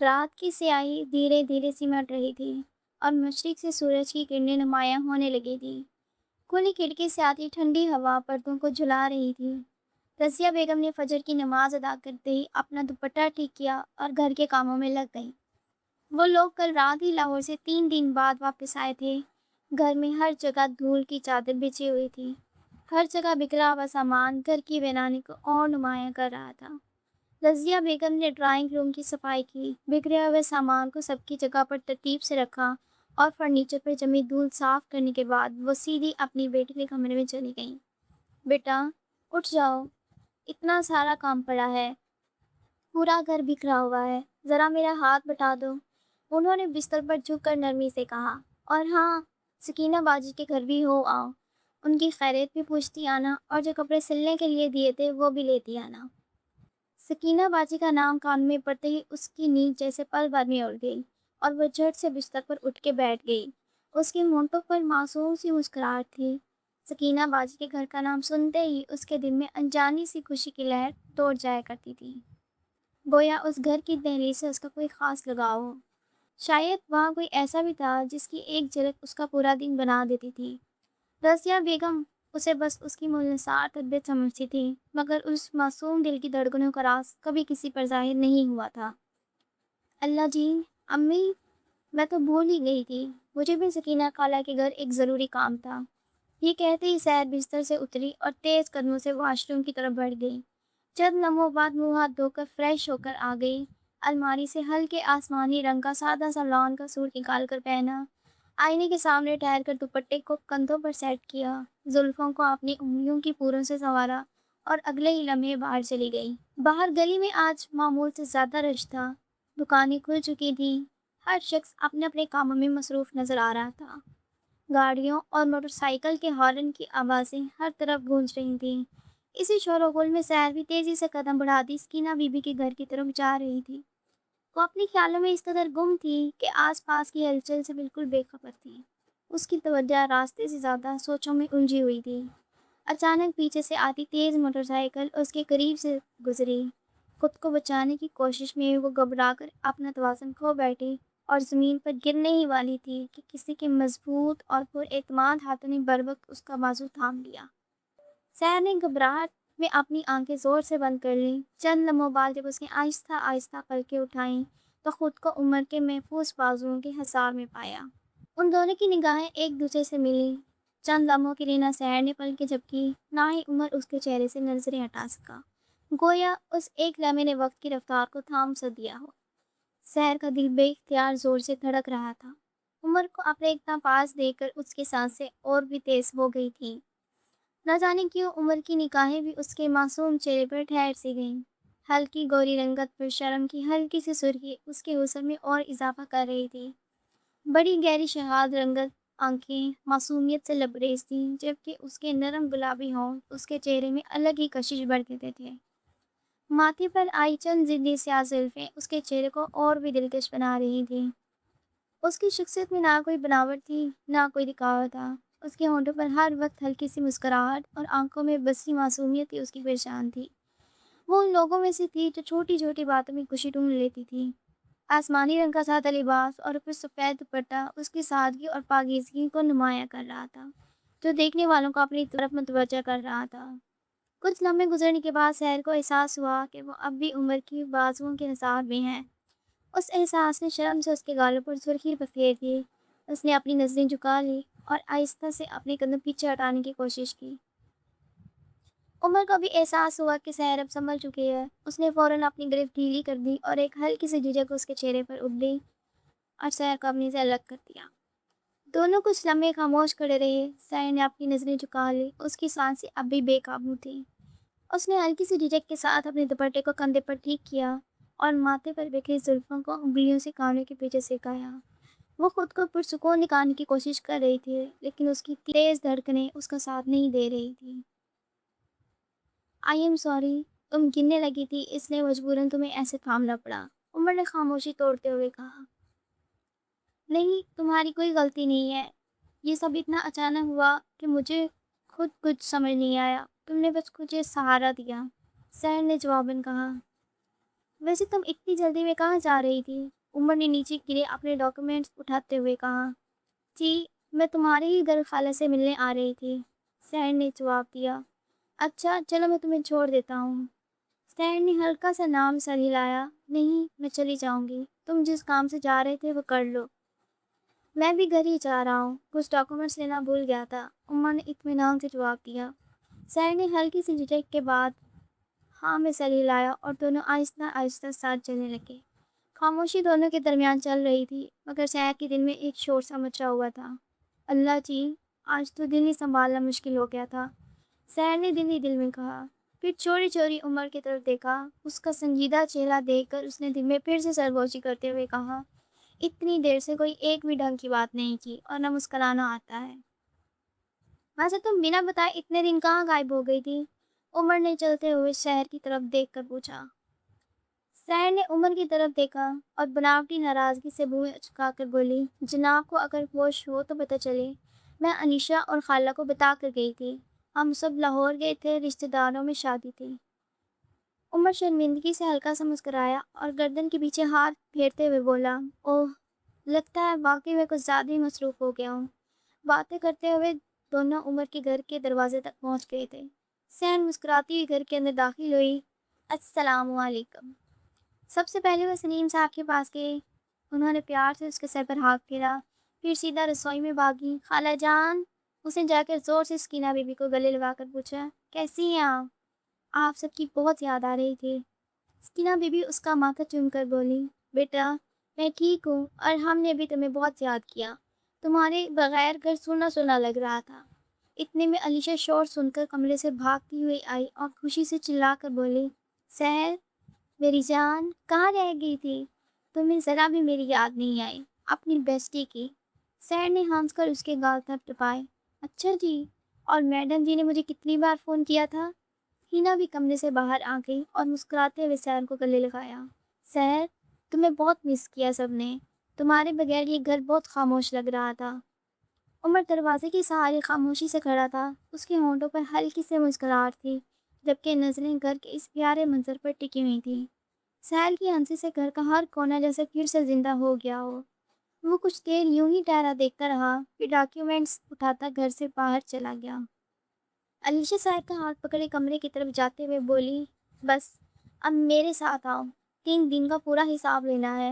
رات کی سیاہی دھیرے دھیرے سمٹ رہی تھی اور مشرق سے سورج کی کرنیں نمایاں ہونے لگی تھی۔ کھلی کھڑکی سے آتی ٹھنڈی ہوا پردوں کو جھلا رہی تھی۔ رضیہ بیگم نے فجر کی نماز ادا کرتے ہی اپنا دوپٹہ ٹھیک کیا اور گھر کے کاموں میں لگ گئی۔ وہ لوگ کل رات ہی لاہور سے 3 دن بعد واپس آئے تھے۔ گھر میں ہر جگہ دھول کی چادر بچھی ہوئی تھی۔ ہر جگہ بکھرا ہوا سامان گھر کی ویرانی کو اور نمایاں کر رہا تھا۔ رضیہ بیگم نے ڈرائنگ روم کی صفائی کی، بکھرے ہوئے سامان کو سب کی جگہ پر ترتیب سے رکھا اور فرنیچر پر جمی دھول صاف کرنے کے بعد وہ سیدھی اپنی بیٹی کے کمرے میں چلی گئیں۔ بیٹا، اٹھ جاؤ، اتنا سارا کام پڑا ہے، پورا گھر بکھرا ہوا ہے، ذرا میرا ہاتھ بٹا دو، انہوں نے بستر پر جھک کر نرمی سے کہا۔ اور ہاں، سکینہ باجی کے گھر بھی ہو آؤ، ان کی خیریت بھی پوچھتی آنا اور جو کپڑے سلنے کے لیے دیے تھے وہ بھی لیتی آنا۔ سکینہ باجی کا نام کان میں پڑتے ہی اس کی نیند جیسے پل بھر میں اڑ گئی اور وہ جھٹ سے بستر پر اٹھ کے بیٹھ گئی۔ اس کے ہونٹوں پر معصوم سی مسکراہٹ تھی۔ سکینہ باجی کے گھر کا نام سنتے ہی اس کے دل میں انجانی سی خوشی کی لہر دوڑ جایا کرتی تھی، گویا اس گھر کی دہلیز سے اس کا کوئی خاص لگاؤ ہو۔ شاید وہاں کوئی ایسا بھی تھا جس کی ایک جھلک اس کا پورا دن بنا دیتی تھی۔ رضیہ بیگم اسے بس اس کی ملنسار تربیت سمجھتی تھی، مگر اس معصوم دل کی دھڑکنوں کا راز کبھی کسی پر ظاہر نہیں ہوا تھا۔ اللہ جی، امی، میں تو بھول ہی گئی تھی، مجھے بھی سکینہ خالہ کے گھر ایک ضروری کام تھا۔ یہ کہتے ہی سحر بستر سے اتری اور تیز قدموں سے واش روم کی طرف بڑھ گئی۔ چند لمحوں بعد منہ ہاتھ دھو کر فریش ہو کر آ گئی۔ الماری سے ہلکے آسمانی رنگ کا سادہ سا لان کا سوٹ نکال کر پہنا، آئینے کے سامنے ٹھہر کر دوپٹے کو کندھوں پر سیٹ کیا، زلفوں کو اپنی انگلیوں کی پوروں سے سنوارا اور اگلے ہی لمحے باہر چلی گئی۔ باہر گلی میں آج معمول سے زیادہ رش تھا، دکانیں کھل چکی تھیں، ہر شخص اپنے اپنے کاموں میں مصروف نظر آ رہا تھا۔ گاڑیوں اور موٹر سائیکل کے ہارن کی آوازیں ہر طرف گونج رہی تھیں۔ اسی شور و غل میں سحر بھی تیزی سے قدم بڑھاتی سکینہ بی بی کے گھر کی طرف جا رہی تھی۔ وہ اپنے خیالوں میں اس قدر گم تھی کہ آس پاس کی ہلچل سے بالکل بے خبر تھی۔ اس کی توجہ راستے سے زیادہ سوچوں میں الجھی ہوئی تھی۔ اچانک پیچھے سے آتی تیز موٹر سائیکل اس کے قریب سے گزری۔ خود کو بچانے کی کوشش میں وہ گھبرا کر اپنا توازن کھو بیٹھی اور زمین پر گرنے ہی والی تھی کہ کسی کے مضبوط اور پر اعتماد ہاتھوں نے بروقت اس کا بازو تھام لیا۔ سحر نے گھبراہٹ میں اپنی آنکھیں زور سے بند کر لیں۔ چند لمحوں بعد جب اس نے آہستہ آہستہ پلکیں اٹھائیں تو خود کو عمر کے محفوظ بازوؤں کے حصار میں پایا۔ ان دونوں کی نگاہیں ایک دوسرے سے ملیں۔ چند لمحوں کے لیے نہ سحر نے پلکیں جھپکیں، نہ ہی عمر اس کے چہرے سے نظریں ہٹا سکا، گویا اس ایک لمحے نے وقت کی رفتار کو تھام سا دیا ہو۔ سحر کا دل بے اختیار زور سے دھڑک رہا تھا۔ عمر کو اپنے اتنا پاس دیکھ کر اس کی سانسیں اور بھی تیز ہو گئی تھیں۔ نہ جانے کیوں عمر کی نگاہیں بھی اس کے معصوم چہرے پر ٹھہر سی گئیں۔ ہلکی گوری رنگت پر شرم کی ہلکی سی سرخی اس کے حسن میں اور اضافہ کر رہی تھی۔ بڑی گہری شہاد رنگت آنکھیں معصومیت سے لبریز تھیں، جبکہ اس کے نرم گلابی ہونٹ اس کے چہرے میں الگ ہی کشش بھر دیتے تھے۔ ماتھے پر آئی چند ضلعی سیاہ زلفیں اس کے چہرے کو اور بھی دلکش بنا رہی تھیں۔ اس کی شخصیت میں نہ کوئی بناوٹ تھی، نہ کوئی دکھاوا تھا۔ اس کے ہونٹوں پر ہر وقت ہلکی سی مسکراہٹ اور آنکھوں میں بسی معصومیت ہی اس کی پہچان تھی۔ وہ ان لوگوں میں سے تھی جو چھوٹی چھوٹی باتوں میں خوشی ڈھونڈ لیتی تھی۔ آسمانی رنگ کا سادہ لباس اور اوپر سفید دوپٹہ اس کی سادگی اور پاکیزگی کو نمایاں کر رہا تھا، جو دیکھنے والوں کو اپنی طرف متوجہ کر رہا تھا۔ کچھ لمحے گزرنے کے بعد سحر کو احساس ہوا کہ وہ اب بھی عمر کی بازوؤں کے حصار میں ہے۔ اس احساس نے شرم سے اس کے گالوں پر سرخی بکھیر دی۔ اس نے اپنی نظریں جھکا لی اور آہستہ سے اپنے قدم پیچھے ہٹانے کی کوشش کی۔ عمر کو بھی احساس ہوا کہ سحر اب سنبھل چکی ہے۔ اس نے فوراً اپنی گرفت ڈھیلی کر دی اور ایک ہلکی سی جھجک اس کے چہرے پر ابھری اور سحر کو اپنے سے الگ کر دیا۔ دونوں کچھ لمحے خاموش کھڑے رہے۔ سحر نے اپنی نظریں جھکا لی، اس کی سانسیں اب بھی بے قابو تھیں۔ اس نے ہلکی سی جھجک کے ساتھ اپنے دوپٹے کو کندھے پر ٹھیک کیا اور ماتھے پر بکھری زلفوں کو انگلیوں سے کانوں کے پیچھے سرکایا۔ وہ خود کو پرسکون دکھانے کی کوشش کر رہی تھی، لیکن اس کی تیز دھڑکنیں اس کا ساتھ نہیں دے رہی تھیں۔ آئی ایم سوری، تم گرنے لگی تھی اس لیے مجبوراً تمہیں ایسے تھامنا پڑا، عمر نے خاموشی توڑتے ہوئے کہا۔ نہیں، تمہاری کوئی غلطی نہیں ہے، یہ سب اتنا اچانک ہوا کہ مجھے خود کچھ سمجھ نہیں آیا، تم نے بس مجھے سہارا دیا، سحر نے جواباً کہا۔ ویسے تم اتنی جلدی میں کہاں جا رہی تھی؟ عمر نے نیچے گرے اپنے ڈاکومنٹس اٹھاتے ہوئے کہا۔ جی، میں تمہارے ہی گھر خالہ سے ملنے آ رہی تھی، سہر نے جواب دیا۔ اچھا چلو میں تمہیں چھوڑ دیتا ہوں۔ سہر نے ہلکا سا نام سر ہلایا۔ نہیں، میں چلی جاؤں گی، تم جس کام سے جا رہے تھے وہ کر لو۔ میں بھی گھر ہی جا رہا ہوں، کچھ ڈاکومنٹس لینا بھول گیا تھا، عمر نے اطمینان سے جواب دیا۔ سہر نے ہلکی سی جھجک کے بعد ہاں میں سر ہلایا اور دونوں آہستہ آہستہ ساتھ چلنے لگے۔ خاموشی دونوں کے درمیان چل رہی تھی، مگر سہر کے دل میں ایک شور سا مچا ہوا تھا۔ اللہ جی، آج تو دل ہی سنبھالنا مشکل ہو گیا تھا، سہر نے دل ہی دل میں کہا۔ پھر چوری چوری عمر کی طرف دیکھا۔ اس کا سنجیدہ چہرہ دیکھ کر اس نے دل میں پھر سے سرگوشی کرتے ہوئے کہا، اتنی دیر سے کوئی ایک بھی ڈھنگ کی بات نہیں کی اور نہ مسکرانا آتا ہے۔ ویسے تم بنا بتائے اتنے دن کہاں غائب ہو گئی تھی؟ عمر نے چلتے ہوئے شہر کی طرف دیکھ کر پوچھا۔ سہر نے عمر کی طرف دیکھا اور بناوٹی ناراضگی سے منہ چکا کر بولی، جناب کو اگر ہوش ہو تو پتہ چلے، میں انیشا اور خالہ کو بتا کر گئی تھی، ہم سب لاہور گئے تھے، رشتہ داروں میں شادی تھی۔ عمر شرمندگی سے ہلکا سا مسکرایا اور گردن کے پیچھے ہاتھ پھیرتے ہوئے بولا، اوہ، لگتا ہے واقعی میں کچھ زیادہ ہی مصروف ہو گیا ہوں۔ باتیں کرتے ہوئے دونوں عمر کے گھر کے دروازے تک پہنچ گئے تھے۔ سہر مسکراتی ہوئی گھر کے اندر داخل ہوئی۔ السلام علیکم۔ سب سے پہلے وہ سلیم صاحب کے پاس گئے۔ انہوں نے پیار سے اس کے سر پر ہاتھ پھیرا، پھر سیدھا رسوئی میں بھاگی۔ خالہ جان، اس نے جا کر زور سے سکینہ بی بی کو گلے لگا کر پوچھا، کیسی ہیں آپ؟ آپ سب کی بہت یاد آ رہی تھی۔ سکینہ بی بی اس کا ماتھا چوم کر بولی، بیٹا میں ٹھیک ہوں اور ہم نے بھی تمہیں بہت یاد کیا، تمہارے بغیر گھر سونا سونا لگ رہا تھا۔ اتنے میں علیشا شور سن کر کمرے سے بھاگتی ہوئی آئی اور خوشی سے چلا کر بولی، سہر میری جان، کہاں رہ گئی تھی؟ تمہیں ذرا بھی میری یاد نہیں آئی، اپنی بیسٹی کی۔ سہر نے ہنس کر اس کے گال تھپ ٹپائے۔ اچھا جی، اور میڈم جی نے مجھے کتنی بار فون کیا تھا؟ ہینا بھی کمرے سے باہر آ گئی اور مسکراتے ہوئے سہر کو گلے لگایا۔ سہر، تمہیں بہت مس کیا سب نے، تمہارے بغیر یہ گھر بہت خاموش لگ رہا تھا۔ عمر دروازے کے سہارے خاموشی سے کھڑا تھا، اس کے ہونٹوں پر ہلکی سی مسکراہٹ تھی، جبکہ نظریں گھر کے اس پیارے منظر پر ٹکی ہوئی تھیں۔ سہر کی ہنسی سے گھر کا ہر کونا جیسے پھر سے زندہ ہو گیا ہو۔ وہ کچھ دیر یوں ہی ٹہرا دیکھتا رہا، پھر ڈاکیومنٹس اٹھاتا گھر سے باہر چلا گیا۔ علیشا سہر کا ہاتھ پکڑے کمرے کی طرف جاتے ہوئے بولی، بس اب میرے ساتھ آؤ، 3 دن کا پورا حساب لینا ہے۔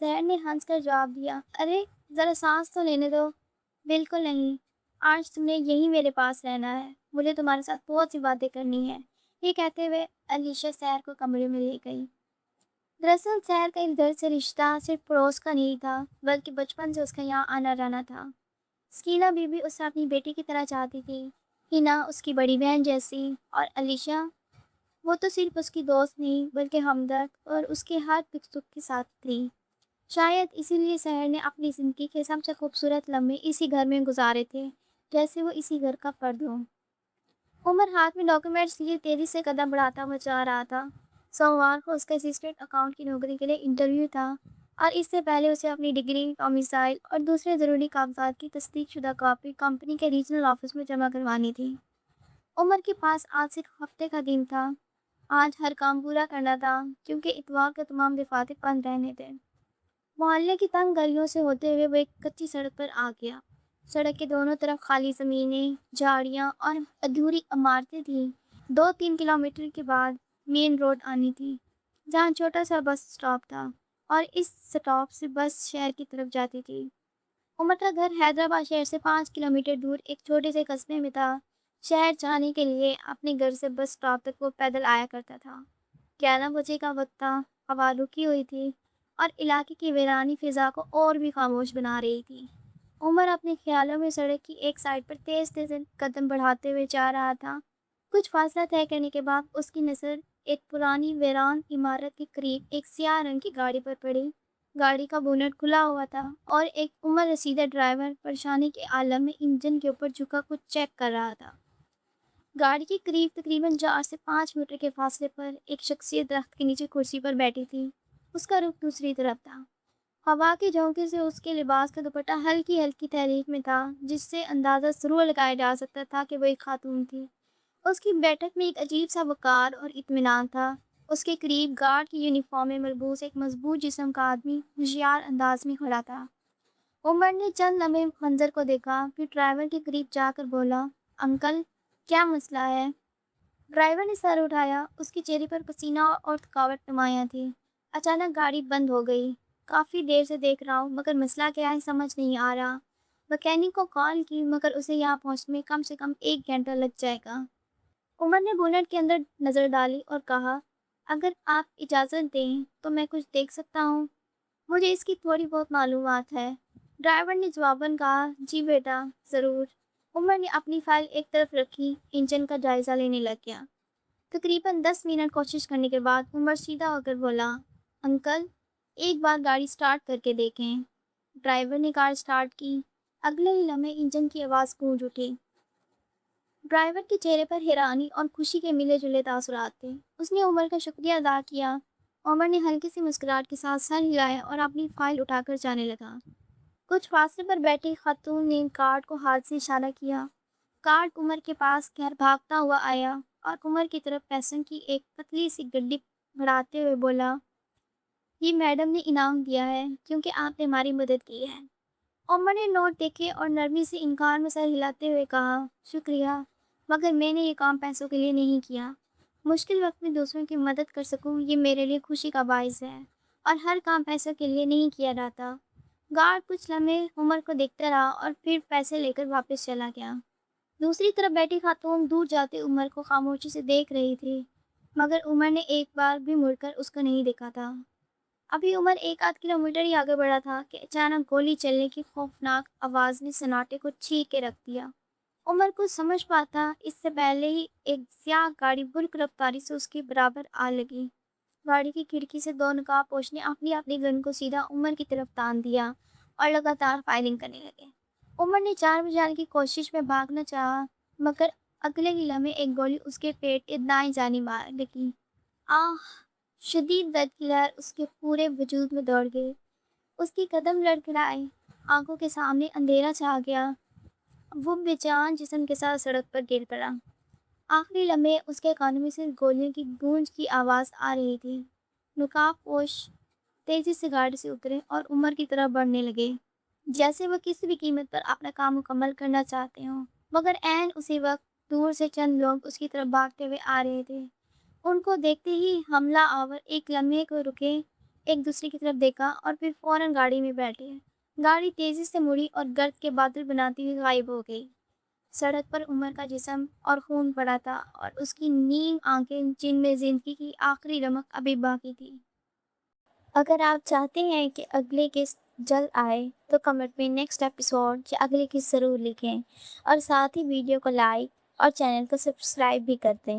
سہر نے ہنس کر جواب دیا، ارے ذرا سانس تو لینے دو۔ بالکل نہیں، آج تم نے یہی میرے پاس رہنا ہے، مجھے تمہارے ساتھ بہت سی باتیں کرنی ہیں۔ یہ کہتے ہوئے علیشا سہر کو کمرے میں لے گئی۔ دراصل سہر کا اس گھر سے رشتہ صرف پڑوس کا نہیں تھا، بلکہ بچپن سے اس کا یہاں آنا رہنا تھا۔ سکینہ بی بی اسے اپنی بیٹی کی طرح چاہتی تھی، ہینا اس کی بڑی بہن جیسی، اور علیشا، وہ تو صرف اس کی دوست نہیں بلکہ ہمدرد اور اس کے ہر دکھ سکھ کے ساتھ تھی۔ شاید اسی لیے سہر نے اپنی زندگی کے سب سے خوبصورت لمحے اسی گھر میں گزارے تھے، جیسے وہ اسی گھر کا فرد ہو۔ عمر ہاتھ میں ڈاکیومنٹس لیے تیزی سے قدم بڑھاتا ہوا جا رہا تھا۔ سوموار کو اس کا اسسٹنٹ اکاؤنٹ کی نوکری کے لیے انٹرویو تھا اور اس سے پہلے اسے اپنی ڈگری، ڈومیسائل اور دوسرے ضروری کاغذات کی تصدیق شدہ کاپی کمپنی کے ریجنل آفس میں جمع کروانی تھی۔ عمر کے پاس آج صرف ہفتے کا دن تھا۔ آج ہر کام پورا کرنا تھا کیونکہ اتوار کو تمام دفاتر بند رہنے تھے۔ محلے کی تنگ گلیوں سے ہوتے ہوئے وہ ایک کچی سڑک پر آ گیا۔ سڑک کے دونوں طرف خالی زمینیں، جھاڑیاں اور ادھوری عمارتیں تھیں۔ 2-3 کلومیٹر کے بعد مین روڈ آنی تھی، جہاں چھوٹا سا بس اسٹاپ تھا اور اس سٹاپ سے بس شہر کی طرف جاتی تھی۔ عمر کا گھر حیدرآباد شہر سے 5 کلومیٹر دور ایک چھوٹے سے قصبے میں تھا۔ شہر جانے کے لیے اپنے گھر سے بس اسٹاپ تک وہ پیدل آیا کرتا تھا۔ 11 بجے کا وقت تھا، ہوا رکی ہوئی تھی اور علاقے کی ویرانی فضا کو اور بھی خاموش بنا رہی تھی۔ عمر اپنے خیالوں میں سڑک کی ایک سائڈ پر تیز تیز قدم بڑھاتے ہوئے جا رہا تھا۔ کچھ فاصلہ طے کرنے کے بعد اس کی نظر ایک پرانی ویران عمارت کے قریب ایک سیاہ رنگ کی گاڑی پر پڑی۔ گاڑی کا بونٹ کھلا ہوا تھا اور ایک عمر رسیدہ ڈرائیور پریشانی کے عالم میں انجن کے اوپر جھکا کچھ چیک کر رہا تھا۔ گاڑی کے قریب تقریباً 4 سے 5 میٹر کے فاصلے پر ایک شخصیت درخت کے نیچے کرسی پر بیٹھی تھی۔ اس کا رخ دوسری طرف تھا۔ ہوا کے جھونکے سے اس کے لباس کا دوپٹہ ہلکی ہلکی تحریک میں تھا، جس سے اندازہ ضرور لگایا جا سکتا تھا کہ وہ ایک خاتون تھی۔ اس کی بیٹھک میں ایک عجیب سا وقار اور اطمینان تھا، اس کے قریب گارڈ کی یونیفارم میں ملبوس ایک مضبوط جسم کا آدمی ہوشیار انداز میں کھڑا تھا۔ عمر نے چند لمحے منظر کو دیکھا، پھر ڈرائیور کے قریب جا کر بولا، انکل، کیا مسئلہ ہے؟ ڈرائیور نے سر اٹھایا، اس کے چہرے پر پسینہ اور تھکاوٹ نمایاں تھی۔ اچانک گاڑی بند ہو گئی۔ کافی دیر سے دیکھ رہا ہوں مگر مسئلہ کیا ہے سمجھ نہیں آ رہا۔ مکینک کو کال کی مگر اسے یہاں پہنچنے میں کم سے کم 1 گھنٹہ لگ جائے گا۔ عمر نے بونٹ کے اندر نظر ڈالی اور کہا، اگر آپ اجازت دیں تو میں کچھ دیکھ سکتا ہوں؟ مجھے اس کی تھوڑی بہت معلومات ہے۔ ڈرائیور نے جواباً کہا، جی بیٹا، ضرور۔ عمر نے اپنی فائل ایک طرف رکھی، انجن کا جائزہ لینے لگ گیا۔ تقریباً 10 منٹ کوشش کرنے کے بعد عمر سیدھا ہو کر بولا، انکل، ایک بار گاڑی سٹارٹ کر کے دیکھیں۔ ڈرائیور نے کار سٹارٹ کی۔ اگلے ہی لمحے انجن کی آواز گونج اٹھی۔ ڈرائیور کے چہرے پر حیرانی اور خوشی کے ملے جلے تاثرات تھے۔ اس نے عمر کا شکریہ ادا کیا۔ عمر نے ہلکی سی مسکراہٹ کے ساتھ سر ہلایا اور اپنی فائل اٹھا کر جانے لگا۔ کچھ فاصلے پر بیٹھی خاتون نے کارٹ کو ہاتھ سے اشارہ کیا۔ کارٹ عمر کے پاس گھر بھاگتا ہوا آیا اور عمر کی طرف پیسوں کی ایک پتلی سی گڈی بڑھاتے ہوئے بولا، یہ میڈم نے انعام دیا ہے کیونکہ آپ نے ہماری مدد کی ہے۔ عمر نے نوٹ دیکھے اور نرمی سے انکار میں سر ہلاتے ہوئے کہا، شکریہ، مگر میں نے یہ کام پیسوں کے لیے نہیں کیا۔ مشکل وقت میں دوسروں کی مدد کر سکوں یہ میرے لیے خوشی کا باعث ہے، اور ہر کام پیسوں کے لیے نہیں کیا جاتا۔ گارڈ کچھ لمحے عمر کو دیکھتا رہا اور پھر پیسے لے کر واپس چلا گیا۔ دوسری طرف بیٹھی خاتون دور جاتے عمر کو خاموشی سے دیکھ رہی تھی، مگر عمر نے ایک بار بھی مڑ کر اس کو نہیں دیکھا تھا۔ ابھی عمر 1 آدھ کلومیٹر ہی آگے بڑھا تھا کہ اچانک گولی چلنے کی خوفناک آواز نے سناٹے کو چھین کے رکھ دیا۔ عمر کو سمجھ پاتا اس سے پہلے ہی ایک سیاہ گاڑی برق رفتاری سے اس کے برابر آ لگی۔ گاڑی کی کھڑکی سے 2 نقاب پوش نے اپنی گن کو سیدھا عمر کی طرف تان دیا اور لگاتار فائرنگ کرنے لگے۔ عمر نے جان بچانے کی کوشش میں بھاگنا چاہا، مگر اگلے ہی لمحے ایک گولی اس کے پیٹ کے دائیں جانب آ لگی۔ آہ! شدید درد کی لہر اس کے پورے وجود میں دوڑ گئی۔ اس کے قدم لڑکھڑائے، آنکھوں کے سامنے اندھیرا چھا گیا۔ وہ بے جان جسم کے ساتھ سڑک پر گر پڑا۔ آخری لمحے اس کے کانوں میں صرف گولیوں کی گونج کی آواز آ رہی تھی۔ نقاب پوش تیزی سے گاڑی سے اترے اور عمر کی طرف بڑھنے لگے، جیسے وہ کسی بھی قیمت پر اپنا کام مکمل کرنا چاہتے ہوں۔ مگر عین اسی وقت دور سے چند لوگ اس کی طرف بھاگتے ہوئے آ رہے تھے۔ ان کو دیکھتے ہی حملہ آور ایک لمحے کو رکے، ایک دوسرے کی طرف دیکھا اور پھر فوراً گاڑی میں بیٹھے۔ گاڑی تیزی سے مڑی اور گرد کے بادل بناتی ہوئی غائب ہو گئی۔ سڑک پر عمر کا جسم اور خون پڑا تھا اور اس کی نیم آنکھیں جن میں زندگی کی آخری رمق ابھی باقی تھی۔ اگر آپ چاہتے ہیں کہ اگلی قسط جلد آئے تو کمنٹ میں نیکسٹ ایپیسوڈ یا اگلی قسط ضرور لکھیں، اور ساتھ ہی ویڈیو کو لائک اور چینل کو سبسکرائب بھی کر دیں۔